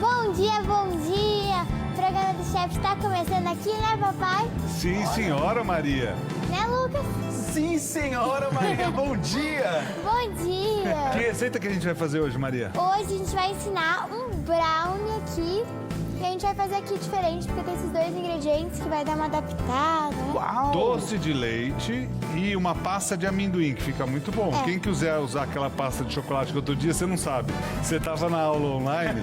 Bom dia, bom dia! O programa do chefe está começando aqui, né, papai? Sim, senhora Maria. Né, Lucas? Sim, senhora Maria, bom dia! Bom dia! Que receita que a gente vai fazer hoje, Maria? Hoje a gente vai ensinar um brownie aqui. E a gente vai fazer aqui diferente, porque tem esses dois ingredientes que vai dar uma adaptada. Uau! Doce de leite e uma pasta de amendoim, que fica muito bom. É. Quem quiser usar aquela pasta de chocolate que outro dia, você não sabe. Você tava na aula online,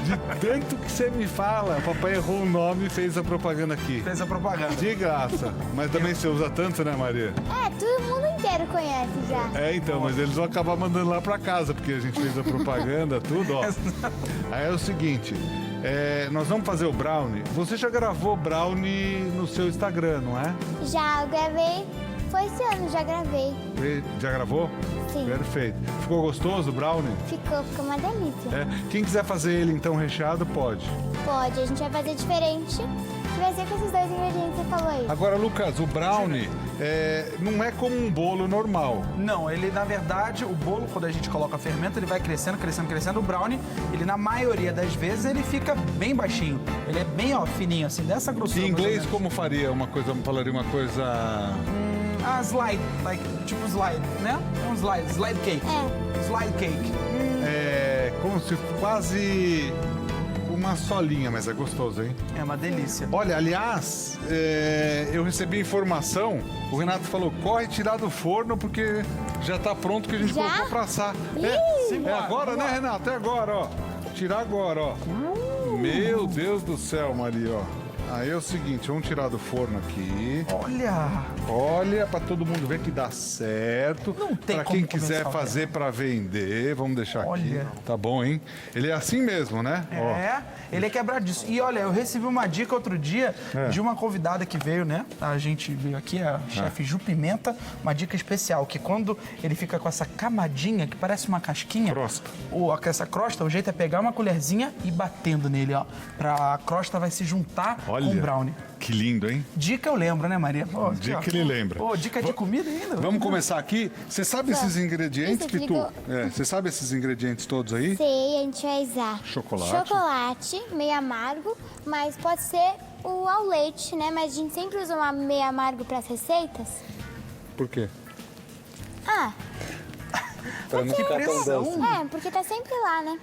de tanto que você me fala, o papai errou o nome e fez a propaganda aqui. Fez a propaganda. De graça. Mas também você usa tanto, né, Maria? É, todo mundo inteiro conhece já. É, então, mas eles vão acabar mandando lá pra casa, porque a gente fez a propaganda, tudo, ó. Aí é o seguinte, nós vamos fazer o brownie. Você já gravou brownie no seu Instagram, não é? Já, eu gravei. Foi esse ano, já gravei. Já gravou? Sim. Perfeito. Ficou gostoso o brownie? Ficou uma delícia. É. Quem quiser fazer ele então recheado, pode. Pode, a gente vai fazer diferente. Que vai ser com esses dois ingredientes que você falou aí. Agora, Lucas, o brownie não é como um bolo normal. Não, ele na verdade, o bolo, quando a gente coloca fermento, ele vai crescendo, crescendo, crescendo. O brownie, ele na maioria das vezes, ele fica bem baixinho. Ele é bem, ó, fininho, assim, dessa grossura. Em mais ou inglês, menos. como falaria uma coisa... Slide, tipo slide, né? É um slide cake. É. Slide cake. Como se quase uma solinha, mas é gostoso, hein? É uma delícia. Olha, aliás, eu recebi informação, o Renato falou, corre tirar do forno porque já tá pronto que a gente Já? colocou pra assar. Ih! É agora, né, Renato? É agora, ó. Tirar agora, ó. Meu Deus do céu, Maria, ó. Aí é o seguinte, vamos tirar do forno aqui. Olha! Olha, pra todo mundo ver que dá certo. Não tem Pra como quem quiser começar, fazer pra vender, vamos deixar aqui. Olha. Tá bom, hein? Ele é assim mesmo, né? É, ele é quebradiço. E olha, eu recebi uma dica outro dia de uma convidada que veio, né? A gente veio aqui, a chefe Ju Pimenta, uma dica especial, que quando ele fica com essa camadinha, que parece uma casquinha, Crosta. Essa crosta, o jeito é pegar uma colherzinha e batendo nele, ó. A crosta vai se juntar com o brownie. Que lindo, hein? Dica eu lembro, né, Maria? Pô, aqui, Dica ó. que ele lembra. Pô, dica de comida ainda. Vamos começar aqui. Você sabe esses ingredientes Isso, que tu... digo- Você sabe esses ingredientes todos aí? Sei, a gente vai usar Chocolate. chocolate, meio amargo, mas pode ser o ao leite, né? Mas a gente sempre usa um meio amargo para as receitas. Por quê? Ah, Pra não ficar tão doce. porque tá sempre lá, né?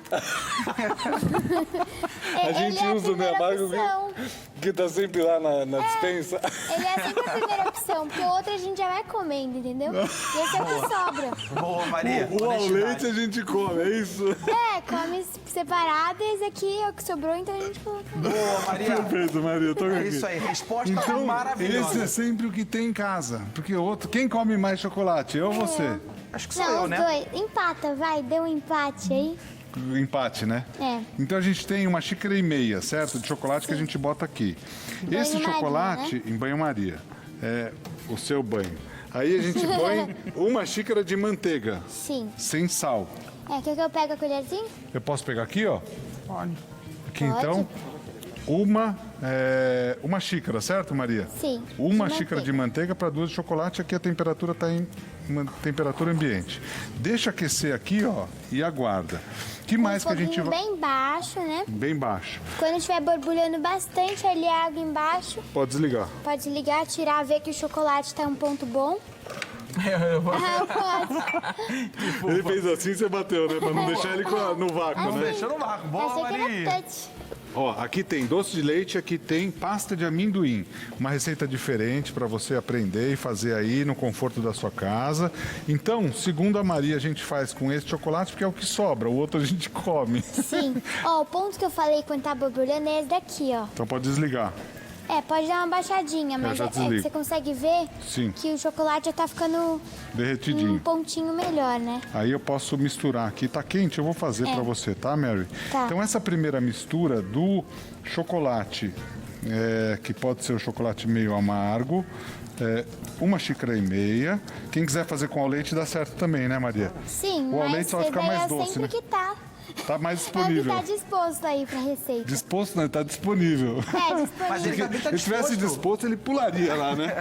A gente Ele é usa o meio primeira amargo opção. que tá sempre lá na dispensa. Ele é sempre a primeira opção, porque o outro a gente já vai comendo, entendeu? E esse é o que sobra. Boa, Maria. O ao honestidade. leite a gente come, é isso? Come separado e esse aqui é o que sobrou, então a gente coloca. Boa, Maria. Perfeito, Maria. Toca É aqui. isso aí, resposta Então, maravilhosa. esse é sempre o que tem em casa. Porque o outro... Quem come mais chocolate? Eu ou você? Acho que sou Não, eu, os né? dois. Empata, vai, dê um empate aí. Empate, né? É. Então a gente tem 1,5 xícaras, certo? De chocolate que a gente bota aqui. Esse Banho-maria, chocolate em banho-maria. É o seu banho. Aí a gente põe 1 xícara de manteiga, Sim. sem sal. Quer que eu pegue a colherzinha? Eu posso pegar aqui, ó? Olha. Aqui Pode. então. Uma xícara, certo, Maria? Sim, Uma de xícara de manteiga para 2 de chocolate. Aqui a temperatura está em uma temperatura ambiente. Deixa aquecer aqui, ó, e aguarda. Que mais que a gente foguinho vai... bem baixo, né? Bem baixo. Quando estiver borbulhando bastante ali a água embaixo, Pode desligar. pode ligar, tirar, ver que o chocolate está um ponto bom. Pode. Ele fez assim, você bateu, né? Pra não deixar ele no vácuo, Não né? deixou no vácuo. Boa, Achei que era Maria. touch. Ó, aqui tem doce de leite, aqui tem pasta de amendoim. Uma receita diferente para você aprender e fazer aí no conforto da sua casa. Então, segundo a Maria, a gente faz com esse chocolate porque é o que sobra, o outro a gente come. Sim. Ó, o ponto que eu falei quando tá borbulhando é esse daqui, ó. Então pode desligar. Pode dar uma baixadinha, mas já que desligo. você consegue ver Sim. que o chocolate já tá ficando um Derretidinho. pontinho melhor, né? Aí eu posso misturar aqui. Tá quente, eu vou fazer para você, tá, Mary? Tá. Então essa primeira mistura do chocolate, que pode ser o chocolate meio amargo, 1,5 xícaras. Quem quiser fazer com ao leite dá certo também, né, Maria? Sim, O ao mas leite só vai ficar mais doce, sempre né? que tá. Tá mais É o que disponível. tá disposto aí pra receita. Disposto não, ele tá disponível. Disponível. Mas ele também tá Se ele tivesse disposto, ele pularia lá, né?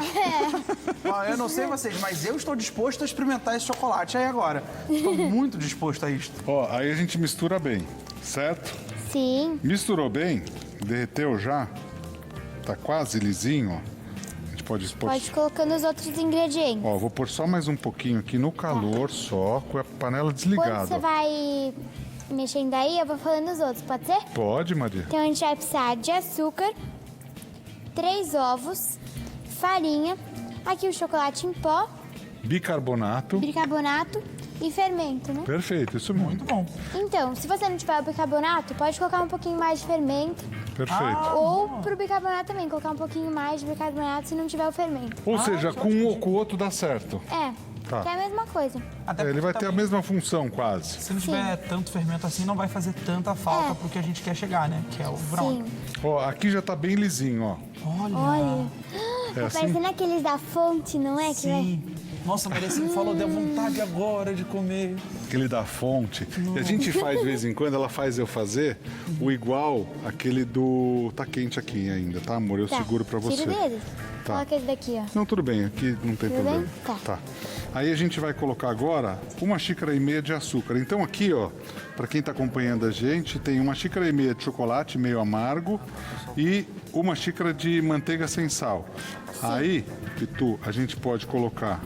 Ó, eu não sei vocês, mas eu estou disposto a experimentar esse chocolate aí agora. Estou muito disposto a isto. Ó, aí a gente mistura bem. certo? Sim. Misturou bem? Derreteu já? Tá quase lisinho, ó. A gente pode expor. Pode colocar os outros ingredientes. Ó, vou pôr só mais um pouquinho aqui no calor, só, com a panela Quando desligada. você vai mexendo aí, eu vou falando os outros, pode ser? Pode, Maria? Então a gente vai precisar de açúcar, 3 ovos, farinha, aqui o chocolate em pó, Bicarbonato. bicarbonato e fermento, né? Perfeito, isso mesmo. Muito bom. Então, se você não tiver o bicarbonato, pode colocar um pouquinho mais de fermento. Perfeito. Ou pro bicarbonato também, colocar um pouquinho mais de bicarbonato se não tiver o fermento. Ou seja, com o outro dá certo. É, Tá. que é a mesma coisa. Até É, ele porque vai ter a também, mesma função, quase. se não tiver tanto fermento assim, não vai fazer tanta falta É. pro que a gente quer chegar, né? Que é o brownie. Sim. Ó, aqui já tá bem lisinho, ó. Olha. Tá assim? parecendo aqueles da fonte, não é? Que Sim. Nossa, Maria, você me falou, deu vontade agora de comer. Aquele da fonte. E a gente faz de vez em quando, ela faz eu fazer o igual aquele do... Tá quente aqui ainda, tá, amor? Eu Tá. seguro pra você. Tira deles. Tá. Coloca esse daqui, ó. Não, tudo bem, aqui não tem Tudo problema. bem? Tá. Aí a gente vai colocar agora 1,5 xícaras de açúcar. Então aqui, ó, para quem está acompanhando a gente, tem 1,5 xícaras de chocolate meio amargo e 1 xícara de manteiga sem sal. Aí, Pitu, a gente pode colocar...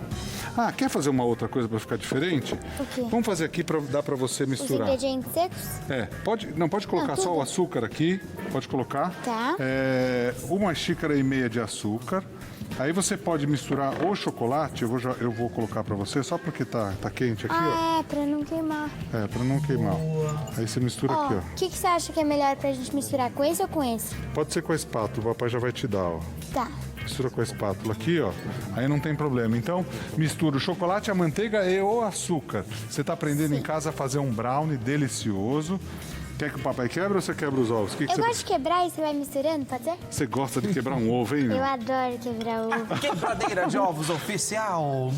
Ah, quer fazer uma outra coisa para ficar diferente? O quê? Vamos fazer aqui para dar para você Os misturar. ingredientes secos? Pode colocar só tudo. o açúcar aqui, pode colocar. Tá. 1,5 xícara de açúcar. Aí você pode misturar o chocolate, eu vou colocar para você, só porque tá quente aqui, Ah, é, pra não queimar. ó. Para não queimar. Aí você mistura Ó, aqui, o que você acha que é melhor pra gente misturar? Com esse ou com esse? ó. Pode ser com a espátula, o papai já vai te dar, ó. Tá. Mistura com a espátula aqui, ó. Aí não tem problema. Então, mistura o chocolate, a manteiga e o açúcar. Você tá aprendendo em casa a fazer um brownie delicioso. Quer que o papai quebre ou você quebra os ovos? O que Eu você... gosto de quebrar e você vai misturando, pode ser? Você gosta de quebrar um ovo, hein, meu? Eu adoro quebrar ovo. Quebradeira de ovos oficial,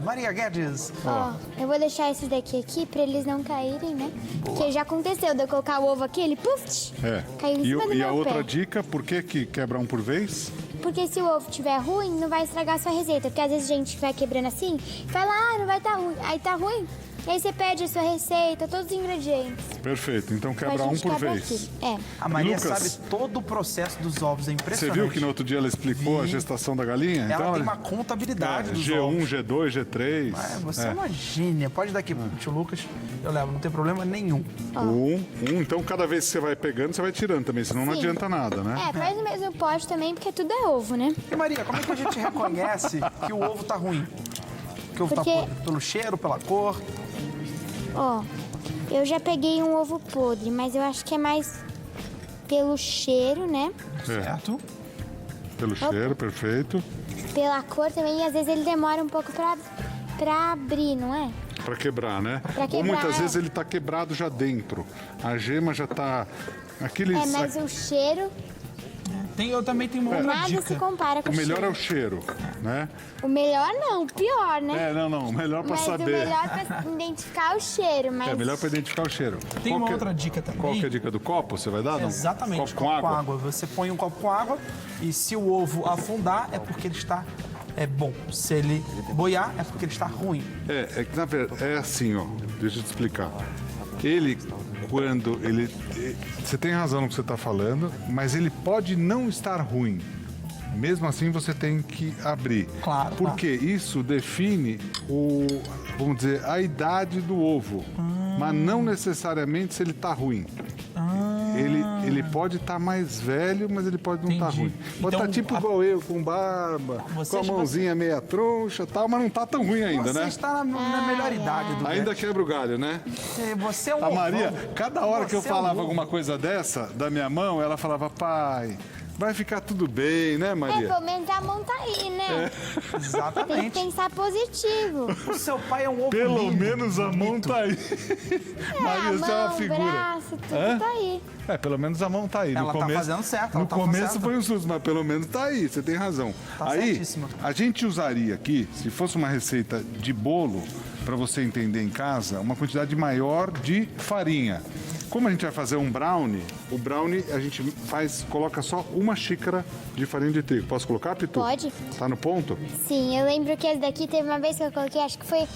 Maria Guedes. Ó, eu vou deixar esses daqui aqui pra eles não caírem, né? Porque já aconteceu de eu colocar o ovo aqui, ele puf, caiu em cima do E meu a pé. outra dica, por que quebra um por vez? Porque se o ovo estiver ruim, não vai estragar a sua receita. Porque às vezes a gente vai quebrando assim, fala, não vai estar ruim. Aí tá ruim. E aí você pede a sua receita, todos os ingredientes. Perfeito, então A quebra um gente por quebra vez. aqui. É. A Maria Lucas, sabe todo o processo dos ovos, é Você impressionante. viu que no outro dia ela explicou a Vi. gestação da galinha? Ela tem uma contabilidade dos G1, ovos. G2, G3. Você é uma gênia. Pode dar aqui pro tio Lucas, eu levo, não tem problema nenhum. Então cada vez que você vai pegando, você vai tirando também, senão não Sim. adianta nada, né? É, faz o mesmo pote também, porque tudo é ovo, né? E Maria, como é que a gente reconhece que o ovo tá ruim? Que o ovo Porque- tá podre? Pelo cheiro, pela cor? Ó, eu já peguei um ovo podre, mas eu acho que é mais pelo cheiro, né? Certo. Pelo cheiro, perfeito. Pela cor também, e às vezes ele demora um pouco pra abrir, não é? Pra quebrar, né? Pra Ou quebrar, muitas é. vezes ele tá quebrado já dentro. A gema já tá... Aqueles... É, mas o cheiro, Eu também tenho uma outra nada se dica. compara com O melhor é cheiro. o cheiro, né? O melhor não, o pior, né? Não, o melhor pra Mas saber. o melhor pra identificar o cheiro, mas... É melhor pra identificar o cheiro. Tem Qual uma que é- outra dica também. Qual que é a dica do copo? Você vai dar? Não? Exatamente, Copo com água? Você põe um copo com água e se o ovo afundar é porque ele está bom. Se ele boiar é porque ele está ruim. É que na verdade, é assim, ó. Deixa eu te explicar. Ele, quando ele... Você tem razão no que você está falando, mas ele pode não estar ruim. Mesmo assim, você tem que abrir. Claro, Porque isso define vamos dizer, a idade do ovo. Mas não necessariamente se ele está ruim. Ele pode estar mais velho, mas ele pode não estar Entendi. ruim. Pode Então, estar tipo igual eu, com barba, Você com a já- mãozinha meia troncha e tal, mas não está tão ruim ainda, Você né? está na melhor idade do Ainda quebra o galho, né? Você é um A Maria, ovão. cada hora que eu Você é um falava ovo. alguma coisa dessa, da minha mão, ela falava, pai, vai ficar tudo bem, né, É, Maria? pelo menos a mão tá aí, né? Tem que Exatamente. pensar positivo. O seu pai é um ovo Pelo lindo, menos a mão bonito. tá aí. Maria, a você é uma mão, figura. braço, tudo tá aí. É, pelo menos a mão tá aí. Ela tá fazendo certo, ela No tá fazendo começo certo. foi um susto, mas pelo menos tá aí, você tem razão. Tá aí, certíssima. a gente usaria aqui, se fosse uma receita de bolo, para você entender em casa, uma quantidade maior de farinha. Como a gente vai fazer um brownie, o brownie a gente coloca só 1 xícara de farinha de trigo. Posso colocar, Pitu? Pode. Tá no ponto? Sim, eu lembro que esse daqui teve uma vez que eu coloquei, acho que foi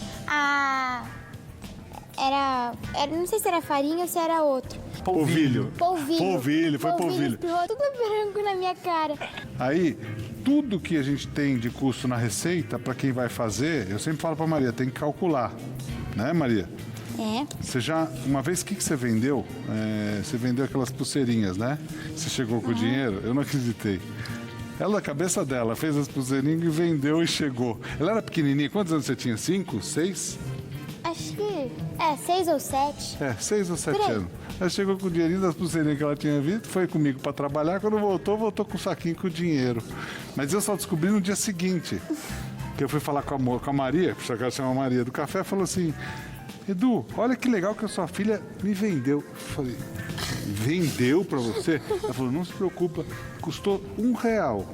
não sei se era farinha ou se era outro. Polvilho. Polvilho. Foi polvilho. Espirrou tudo branco na minha cara. Aí, tudo que a gente tem de custo na receita, para quem vai fazer, eu sempre falo para Maria, tem que calcular. Né, Maria? É. Você já, uma vez, o que você vendeu? Você vendeu aquelas pulseirinhas, né? Você chegou com o dinheiro? Eu não acreditei. Ela, na cabeça dela, fez as pulseirinhas e vendeu e chegou. Ela era pequenininha. Quantos anos você tinha? 5? 6? Acho que 6 ou 7. 6 ou 7 Por aí. anos. Ela chegou com o dinheirinho das pulseirinhas que ela tinha visto, foi comigo para trabalhar. Quando voltou com o saquinho com o dinheiro. Mas eu só descobri no dia seguinte. Que eu fui falar com a Maria, que ela chama Maria do café, falou assim: Edu, olha que legal que a sua filha me vendeu. Eu falei, vendeu para você? Ela falou, não se preocupa, custou R$1.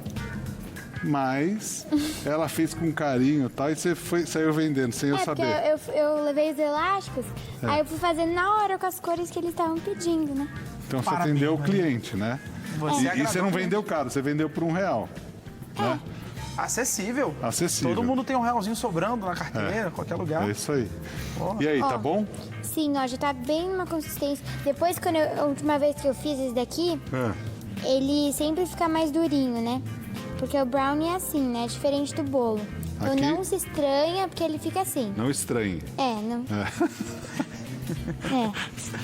Mas ela fez com carinho e tal, e você saiu vendendo sem eu saber. Porque eu levei os elásticos, aí eu fui fazendo na hora com as cores que eles estavam pedindo, né? Então você Parabéns, atendeu o Maria. cliente, né? Você E agradou você não o vendeu caro, você vendeu por R$1. Né? Acessível. Acessível. Todo mundo tem R$1 sobrando na carteira, qualquer lugar. É isso aí. Ó. E aí, tá Ó. bom? Sim, ó, já tá bem numa consistência. Depois, a última vez que eu fiz esse daqui, ele sempre fica mais durinho, né? Porque o brownie é assim, né? Diferente do bolo. Então Aqui? não se estranha, porque ele fica assim. Não estranhe. Não.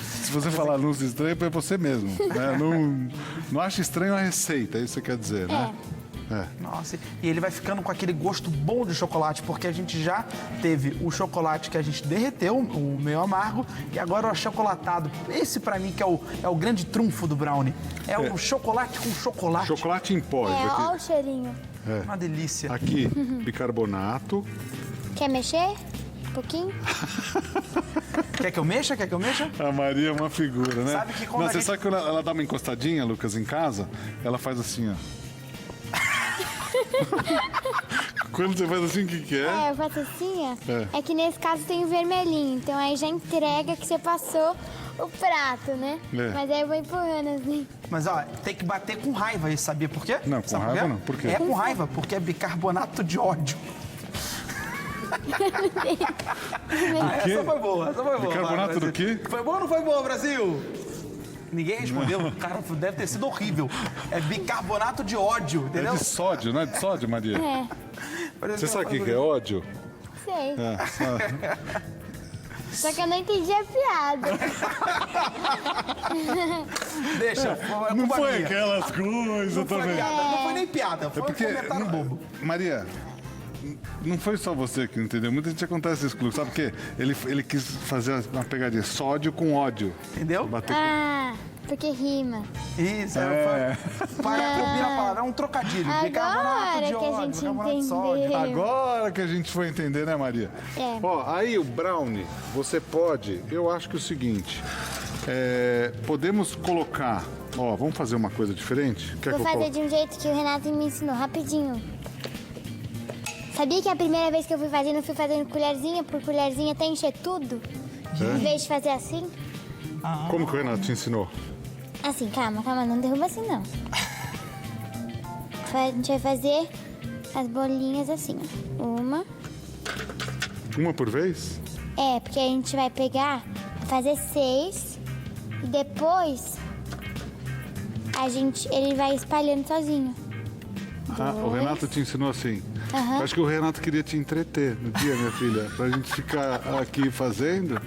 Se você falar não se estranha, é você mesmo. Né? Não acha estranho a receita, é isso que você quer dizer, né? Nossa, e ele vai ficando com aquele gosto bom de chocolate, porque a gente já teve o chocolate que a gente derreteu, o meio amargo, e agora o achocolatado. Esse pra mim que é o grande trunfo do brownie. É o chocolate com chocolate. Chocolate em pó. isso aqui. Ó o cheirinho. Uma delícia. Aqui, bicarbonato. Quer mexer? Um pouquinho? Quer que eu mexa? Quer que eu mexa? A Maria é uma figura, né? Sabe que quando Não, a você gente- sabe que quando ela dá uma encostadinha, Lucas, em casa, ela faz assim, ó. Quando você faz assim, o que é? Eu faço assim, ó. É que nesse caso tem o vermelhinho, então aí já entrega que você passou o prato, né? Mas aí eu vou empurrando assim. Mas ó, tem que bater com raiva aí, sabia por quê? Não, com Sabe raiva quê? não. Por quê? É com raiva, porque é bicarbonato de ódio. Essa foi boa, essa foi boa. Bicarbonato vai, do Brasil. quê? Foi boa ou não foi boa, Brasil? Ninguém respondeu. Cara, deve ter sido horrível. É bicarbonato de ódio, É entendeu? de sódio, não é de sódio, Maria? Você sabe o que é ódio? Sei. É. Só que eu não entendi a piada. Deixa, foi Não culpa foi minha. aquelas coisas Não foi também. piada, não foi nem piada, foi Porque, um comentário bobo. Maria, não foi só você que não entendeu. Muita gente acontece isso, sabe por quê? Ele quis fazer uma pegadinha, sódio com ódio. Entendeu? Bater Porque rima. Isso, para combina a palavra, é um trocadilho. Bicarbonato Agora de que a ódio, gente bicarbonato de sódio. entendeu. Agora que a gente foi entender, né, Maria? Ó, aí o brownie, você pode, eu acho que é o seguinte, podemos colocar, ó, vamos fazer uma coisa diferente? Quer Vou que eu fazer de um jeito que o Renato me ensinou, rapidinho. Sabia que a primeira vez que eu fui fazendo colherzinha por colherzinha até encher tudo? Em vez de fazer assim? Como que o Renato te ensinou? Assim, calma, não derruba assim não. A gente vai fazer as bolinhas assim, ó. Uma por vez? Porque a gente vai pegar, fazer 6 e depois ele vai espalhando sozinho. O Renato te ensinou assim. Eu acho que o Renato queria te entreter no dia, minha filha, pra gente ficar aqui fazendo.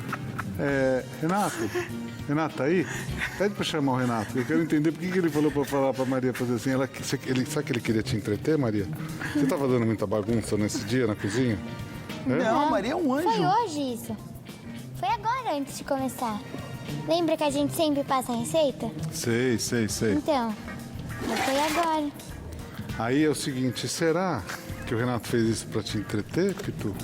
Renato, tá aí? Pede pra chamar o Renato. Eu quero entender por que ele falou pra falar pra Maria fazer assim. Sabe que ele queria te entreter, Maria? Você tava dando muita bagunça nesse dia na cozinha? Não, a Maria é um anjo. Foi hoje isso. Foi agora, antes de começar. Lembra que a gente sempre passa a receita? Sei. Então, foi agora. Aí é o seguinte, será que o Renato fez isso pra te entreter, Pitu?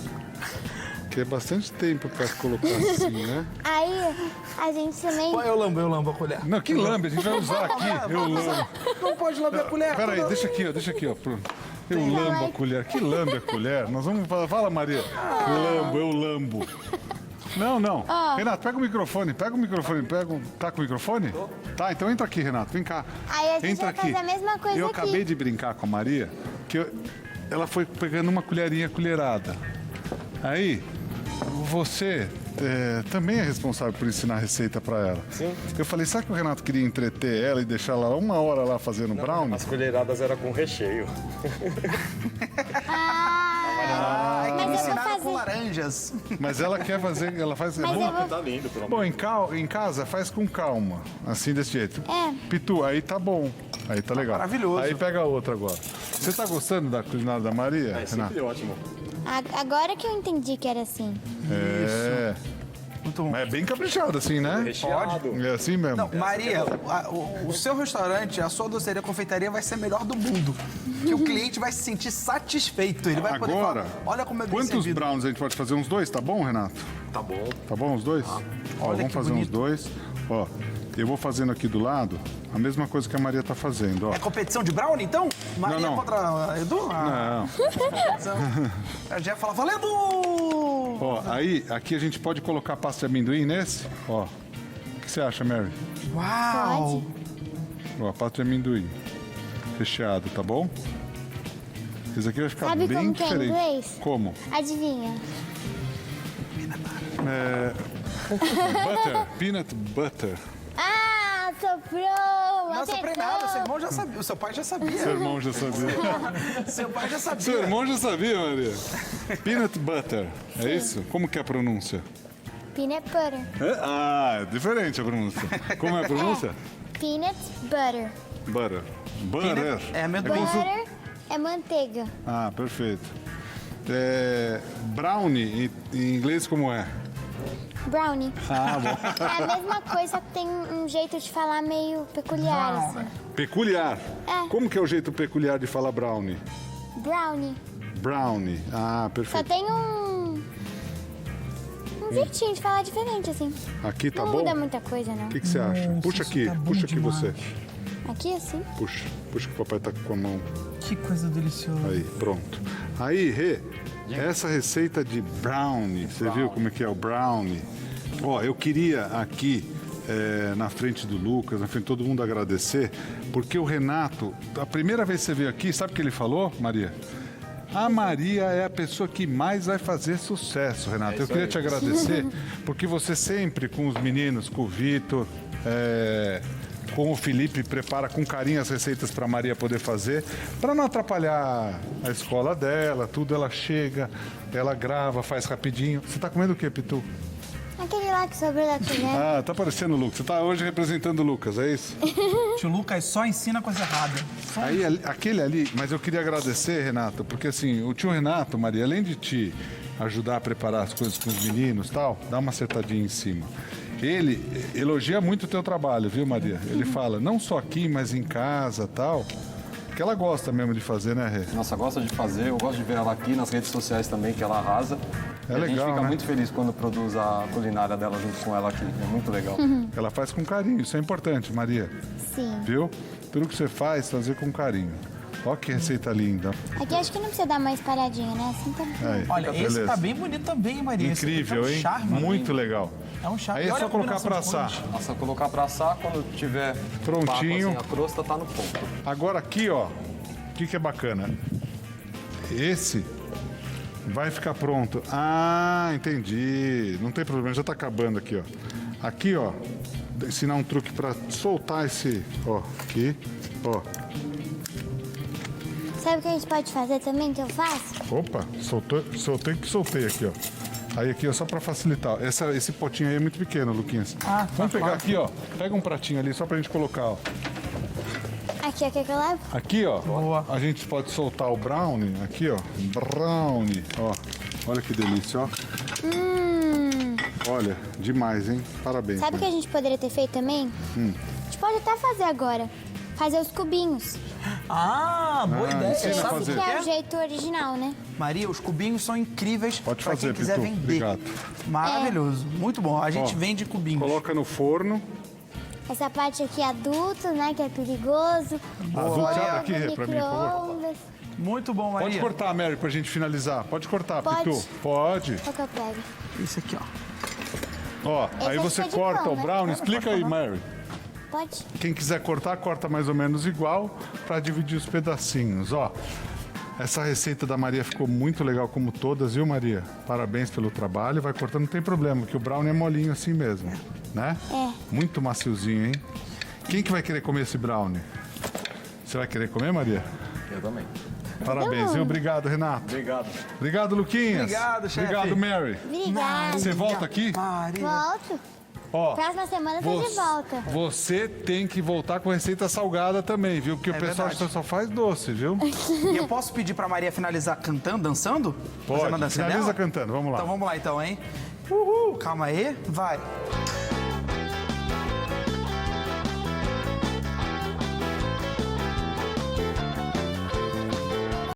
Que é bastante tempo pra colocar assim, né? Aí, a gente também... Eu lambo a colher. Não, que lambe, a gente vai usar aqui. Eu lambo. Não pode lamber a colher. Peraí, deixa aqui, ó. Pronto. Eu lambo a colher. Que lambe a colher? Nós vamos falar. Fala, Maria. Eu lambo. Não. Renato, pega o microfone. Tá com o microfone? Tá, então entra aqui, Renato. Vem cá. Aí a gente Entra vai fazer a mesma coisa Eu aqui. acabei de brincar com a Maria, ela foi pegando uma colherada. Aí, você também é responsável por ensinar a receita para ela. Sim. Eu falei, será que o Renato queria entreter ela e deixar ela 1 hora lá fazendo brownie? As colheradas eram com recheio. Mas eu vou Ensinaram com fazer. laranjas. Mas ela quer fazer, ela faz... Mas eu vou... Tá lindo, pelo amor. Bom, em casa faz com calma, assim desse jeito. É. Pitu, aí tá bom, aí tá legal. maravilhoso. Aí pega a outra agora. Você tá gostando da culinária da Maria, É Renato? sempre ótimo. Agora que eu entendi que era assim. É, Muito bom. mas é bem caprichado assim, né? Recheado. É assim mesmo. Não, Maria, o seu restaurante, a sua doceria confeitaria vai ser a melhor do mundo. Que o cliente vai se sentir satisfeito. Ele vai poder Agora, falar, olha como é bem quantos servido. brownies a gente pode fazer? Uns 2, tá bom, Renato? Tá bom. Tá bom, os 2? Ó, Olha vamos que fazer bonito. uns 2. Ó, eu vou fazendo aqui do lado a mesma coisa que a Maria tá fazendo, ó. É competição de brownie, então? Maria Não. contra Edu? Não. A já fala, valendo! Ó, aí, aqui a gente pode colocar pasta de amendoim nesse, ó. O que você acha, Mary? Uau! Ó, pasta de amendoim. Recheado, tá bom? Esse aqui vai ficar Sabe bem como que é em diferente. inglês? Como? Adivinha? Butter. Peanut butter. Ah, soprou! Não soprei nada, seu irmão já sabia. O seu pai já sabia. Seu irmão já sabia. Seu pai já sabia. Seu irmão já sabia, Maria. Peanut butter. É isso? Como que é a pronúncia? Peanut butter. É diferente a pronúncia. Como é a pronúncia? Peanut butter. Butter. Butter. É amendoim. Butter é manteiga. Ah, perfeito. Brownie, em inglês, como é? Brownie. Ah, bom. É a mesma coisa, só que tem um jeito de falar meio peculiar, assim. Peculiar. É. Como que é o jeito peculiar de falar brownie? Brownie. Brownie. Ah, Só perfeito. tem um jeitinho de falar diferente, assim. Aqui tá Não bom? muda O muita coisa, não. que você acha? Puxa aqui, tá bom puxa aqui demais. você. Aqui, assim. Puxa, puxa que o papai tá com a mão. Que coisa deliciosa. Aí, pronto. Aí, Rê, essa receita de brownie, você viu como é que é o brownie? Ó, eu queria aqui, na frente do Lucas, na frente de todo mundo agradecer, porque o Renato, a primeira vez que você veio aqui, sabe o que ele falou, Maria? A Maria é a pessoa que mais vai fazer sucesso, Renato. Eu queria te agradecer, porque você sempre com os meninos, com o Vitor, com o Felipe, prepara com carinho as receitas para a Maria poder fazer, para não atrapalhar a escola dela, tudo. Ela chega, ela grava, faz rapidinho. Você tá comendo o quê, Pitu? Aquele lá que sobrou da colher. Ah, tá parecendo o Lucas. Você tá hoje representando o Lucas, é isso? Tio Lucas só ensina coisa errada. Aí, aquele ali, mas eu queria agradecer, Renato, porque assim, o tio Renato, Maria, além de te ajudar a preparar as coisas com os meninos e tal, dá uma acertadinha em cima. Ele elogia muito o teu trabalho, viu, Maria? Ele fala, não só aqui, mas em casa tal. Que ela gosta mesmo de fazer, né, Rê? Nossa, gosta de fazer. Eu gosto de ver ela aqui nas redes sociais também, que ela arrasa. É E a gente legal, fica né? muito feliz quando produz a culinária dela junto com ela aqui. É muito legal. Ela faz com carinho, isso é importante, Maria. Sim. Viu? Tudo que você faz, fazer com carinho. Ó que receita linda. Aqui acho que não precisa dar mais paradinha, né? Assim tá bom. Aí, Olha, esse beleza. tá bem bonito também, hein, Maria. Esse aqui Incrível, é um hein? charme. Muito legal. É um charme. Aí é E olha só a colocar combinação pra de assar. cores. Nossa, colocar pra assar quando tiver Prontinho. papo, assim, a crosta tá no ponto. Agora aqui, ó, o que é bacana? Esse vai ficar pronto. Ah, entendi. Não tem problema, já tá acabando aqui, ó. Aqui, ó, ensinar um truque pra soltar esse, ó, aqui, ó. Sabe o que a gente pode fazer também, que eu faço? Opa, soltei aqui, ó. Aí aqui, ó, só pra facilitar. Esse potinho aí é muito pequeno, Luquinhas. Ah, tá, Vamos pegar claro. aqui, ó. Pega um pratinho ali só pra gente colocar, ó. Aqui, ó, quer que eu levo? Aqui, ó, Boa. a gente pode soltar o brownie. Aqui, ó, brownie, ó. Olha que delícia, ó. Olha, demais, hein? Parabéns. Sabe o que a gente poderia ter feito também? A gente pode até fazer agora. Fazer os cubinhos. Ah, boa ideia. ensina a Sabe o fazer. que Que é o é? jeito original, né? Maria, os cubinhos são incríveis Pode pra fazer, quem quiser Pitu. vender. Obrigado. Maravilhoso. Muito bom. A gente Ó, vende cubinhos. Coloca no forno. Essa parte aqui é adulto, né? Que é perigoso. Adulto, abre Maria. aqui, Rê, pra mim, por favor. Micro-ondas. Muito bom, Maria. Pode cortar, Mary, pra gente finalizar. Pode cortar, Pode. Pitu. Pode. Qual que eu pego? Isso aqui, ó. Ó, aí aqui você é de corta pão, o né? brownie. Explica aí, Mary. Pode? Quem quiser cortar, corta mais ou menos igual pra dividir os pedacinhos, ó. Essa receita da Maria ficou muito legal, como todas, viu, Maria? Parabéns pelo trabalho. Vai cortando, não tem problema, porque o brownie é molinho assim mesmo, né? É. Muito maciozinho, hein? Quem que vai querer comer esse brownie? Você vai querer comer, Maria? Eu também. Parabéns, viu? Obrigado, Renato. Obrigado. Obrigado, Luquinhas. Obrigado, chefe. Obrigado, Mary. Obrigada. Você volta aqui? Maria. Volto. Ó, Próxima semana eu tô de volta. Você tem que voltar com receita salgada também, viu? Porque o pessoal verdade. só faz doce, viu? E eu posso pedir pra Maria finalizar cantando, dançando? Fazendo a Pode. dancinha Finaliza dela? cantando, vamos lá. Então vamos lá então, hein? Uhul. Calma aí. Vai.